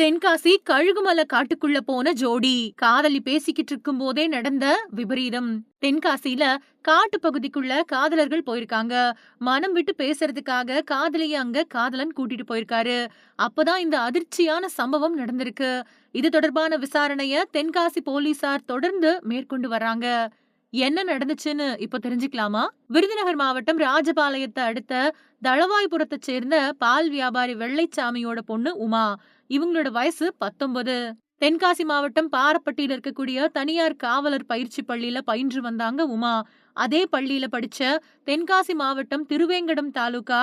தென்காசி கழுகுமலை காட்டுக்குள்ள போன ஜோடி காதலி பேசிக்கிட்டு இருக்கும் போதே நடந்த விபரீதம். தென்காசியில காட்டு பகுதிக்குள்ள காதலர்கள் போயிருக்காங்க. மனம் விட்டு பேசுறதுக்காக காதலிய அங்க காதலன் கூட்டிட்டு போயிருக்காரு. அப்பதான் இந்த அதிர்ச்சியான சம்பவம் நடந்திருக்கு. இது தொடர்பான விசாரணைய தென்காசி போலீசார் தொடர்ந்து மேற்கொண்டு வர்றாங்க. என்ன நடந்துச்சுன்னு இப்ப தெரிஞ்சுக்கலாமா? விருதுநகர் மாவட்டம் ராஜபாளையத்தை அடுத்த தளவாய்புரத்தை சேர்ந்த பால் வியாபாரி வெள்ளைச்சாமியோட பொண்ணு உமா. இவங்களோட வயசு 19. தென்காசி மாவட்டம் பாரப்பட்டியில இருக்கக்கூடிய தனியார் காவலர் பயிற்சி பள்ளியில பயின்று வந்தாங்க உமா. அதே பள்ளியில படிச்ச தென்காசி மாவட்டம் திருவேங்கடம் தாலுகா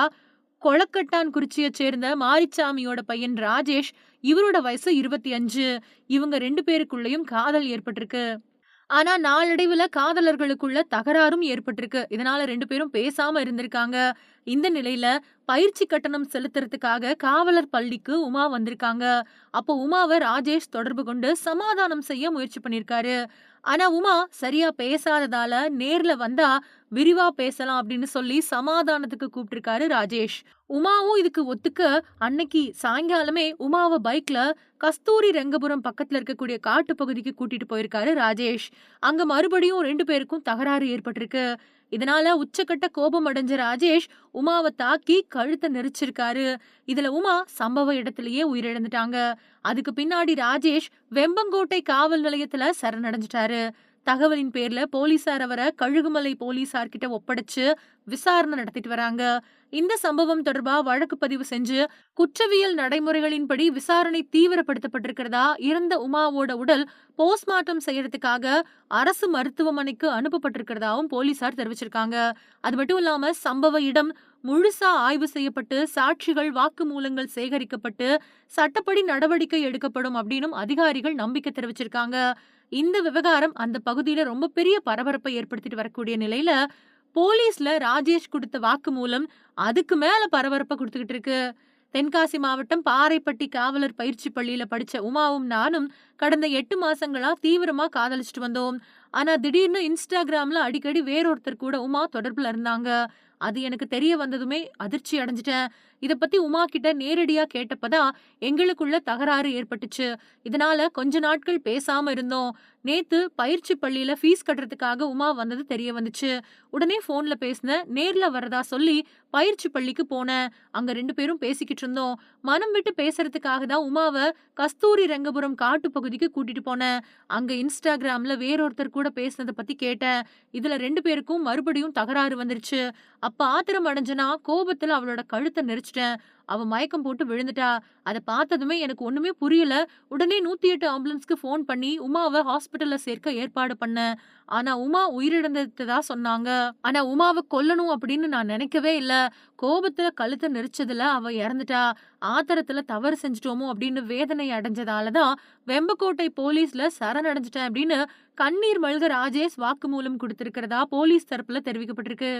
கொளக்கட்டான்குறிச்சியை சேர்ந்த மாரிச்சாமியோட பையன் ராஜேஷ். இவரோட வயசு 25. இவங்க 2 பேருக்குள்ளயும் காதல் ஏற்பட்டிருக்கு. ஆனா நாளடைவுல காதலர்களுக்குள்ள தகராறும் ஏற்பட்டிருக்கு. இதனால 2 பேரும் பேசாம இருந்திருக்காங்க. இந்த நிலையில பயிற்சி கட்டணம் செலுத்துறதுக்காக காவலர் பள்ளிக்கு உமா வந்திருக்காங்க. அப்போ உமாவ ராஜேஷ் தொடர்பு கொண்டு சமாதானம் செய்ய முயற்சி பண்ணிருக்காரு. ஆனா உமா சரியா பேசாததால நேர்ல வந்தா விரிவா பேசலாம் அப்படின்னு சொல்லி சமாதானத்துக்கு கூப்பிட்டிருக்காரு ராஜேஷ். உமாவும் இதுக்கு ஒத்துக்க அன்னைக்கு சாயங்காலமே உமாவ பைக்ல கஸ்தூரி ரெங்கபுரம் பக்கத்துல இருக்கக்கூடிய காட்டு பகுதிக்கு கூட்டிட்டு போயிருக்காரு ராஜேஷ். அங்க மறுபடியும் 2 பேருக்கும் தகராறு ஏற்பட்டிருக்கு. இதனால உச்சக்கட்ட கோபம் அடைஞ்ச ராஜேஷ் உமாவை தாக்கி கழுத்தை நெரிச்சிருக்காரு. இதுல உமா சம்பவ இடத்திலேயே உயிரிழந்துட்டாங்க. அதுக்கு பின்னாடி ராஜேஷ் வெம்பங்கோட்டை காவல் நிலையத்துல சரணடைஞ்சிட்டாரு. தகவலின் பேர்ல போலீசார் அவரை கழுகுமலை போலீசார் கிட்ட ஒப்படைச்சு விசாரணை நடத்திட்டு வராங்க. இந்த சம்பவம் தொடர்பா வழக்கு பதிவு செஞ்சு குற்றவியல் நடைமுறைகளின்படி விசாரணை தீவிரப்படுத்தப்பட்டிருக்கிறதா, இறந்த உமாவோட உடல் போஸ்ட்மார்ட்டம் செய்யறதுக்காக அரசு மருத்துவமனைக்கு அனுப்பப்பட்டிருக்கிறதாவும் போலீசார் தெரிவிச்சிருக்காங்க. அது மட்டும் இல்லாம சம்பவ இடம் முழுசா ஆய்வு செய்யப்பட்டு சாட்சிகள் வாக்குமூலங்கள் சேகரிக்கப்பட்டு சட்டப்படி நடவடிக்கை எடுக்கப்படும் அப்படின்னு அதிகாரிகள் நம்பிக்கை தெரிவிச்சிருக்காங்க. இந்த விவகாரம் அந்த பகுதியில ரொம்ப பெரிய பரபரப்பை ஏற்படுத்திட்டு வரக்கூடிய நிலையில போலீஸ்ல ராஜேஷ் கொடுத்த வாக்குமூலம் அதுக்கு மேல பரபரப்பை கொடுத்துக்கிட்டு இருக்கு. தென்காசி மாவட்டம் பாறைப்பட்டி காவலர் பயிற்சி பள்ளியில படிச்ச உமாவும் நானும் கடந்த 8 மாசங்களா தீவிரமா காதலிச்சுட்டு வந்தோம். ஆனா திடீர்னு இன்ஸ்டாகிராம்ல அடிக்கடி வேறொருத்தர் கூட உமா தொடர்புல இருந்தாங்க. அது எனக்கு தெரிய வந்ததுமே அதிர்ச்சி அடைஞ்சிட்டேன். இத பத்தி உமா கிட்ட நேரடியா கேட்டப்பதான் எங்களுக்குள்ள தகராறு ஏற்பட்டுச்சு. இதனால கொஞ்ச நாட்கள் பேசாம இருந்தோம். நேத்து பயிற்சி பள்ளியில ஃபீஸ் கட்டுறதுக்காக உமா வந்தது தெரிய வந்துச்சு. உடனே போன்ல பேசினேன். நேர்ல வரதா சொல்லி பயிற்சி பள்ளிக்கு போனேன். அங்க 2 பேரும் பேசிக்கிட்டு இருந்தோம். மனம் விட்டு பேசுறதுக்காக தான் உமாவ கஸ்தூரி ரெங்கபுரம் காட்டு பகுதிக்கு கூட்டிட்டு போனேன். அங்க இன்ஸ்டாகிராம்ல வேறொருத்தர் கூட பேசினதை பத்தி கேட்டேன். இதுல 2 பேருக்கும் மறுபடியும் தகராறு வந்துருச்சு. அப்ப ஆத்திரம் அடைஞ்சனா கோபத்துல அவளோட கழுத்தை நெரிச்சிட்டேன். அவ மயக்கம் போட்டு விழுந்துட்டா. அத பார்த்ததுமே எனக்கு ஒண்ணுமே புரியல. உடனே 108 ஆம்புலன்ஸ்க்கு ஃபோன் பண்ணி உமாவ ஹாஸ்பிடல்ல சேர்க்க ஏற்பாடு பண்ணேன். ஆனா உமா உயிரிழந்ததா சொன்னாங்க. ஆனா உமாவ கொல்லணும் அப்படின்னு நான் நினைக்கவே இல்ல. கோபத்துல கழுத்தை நெரிச்சதுல அவ இறந்துட்டா. ஆத்திரத்துல தவறு செஞ்சுட்டோமோ அப்படின்னு வேதனை அடைஞ்சதாலதான் வெம்பக்கோட்டை போலீஸ்ல சரணடைஞ்சிட்டேன் அப்படின்னு கண்ணீர் மல்க ராஜேஷ் வாக்குமூலம் கொடுத்திருக்கிறதா போலீஸ் தரப்புல தெரிவிக்கப்பட்டிருக்கு.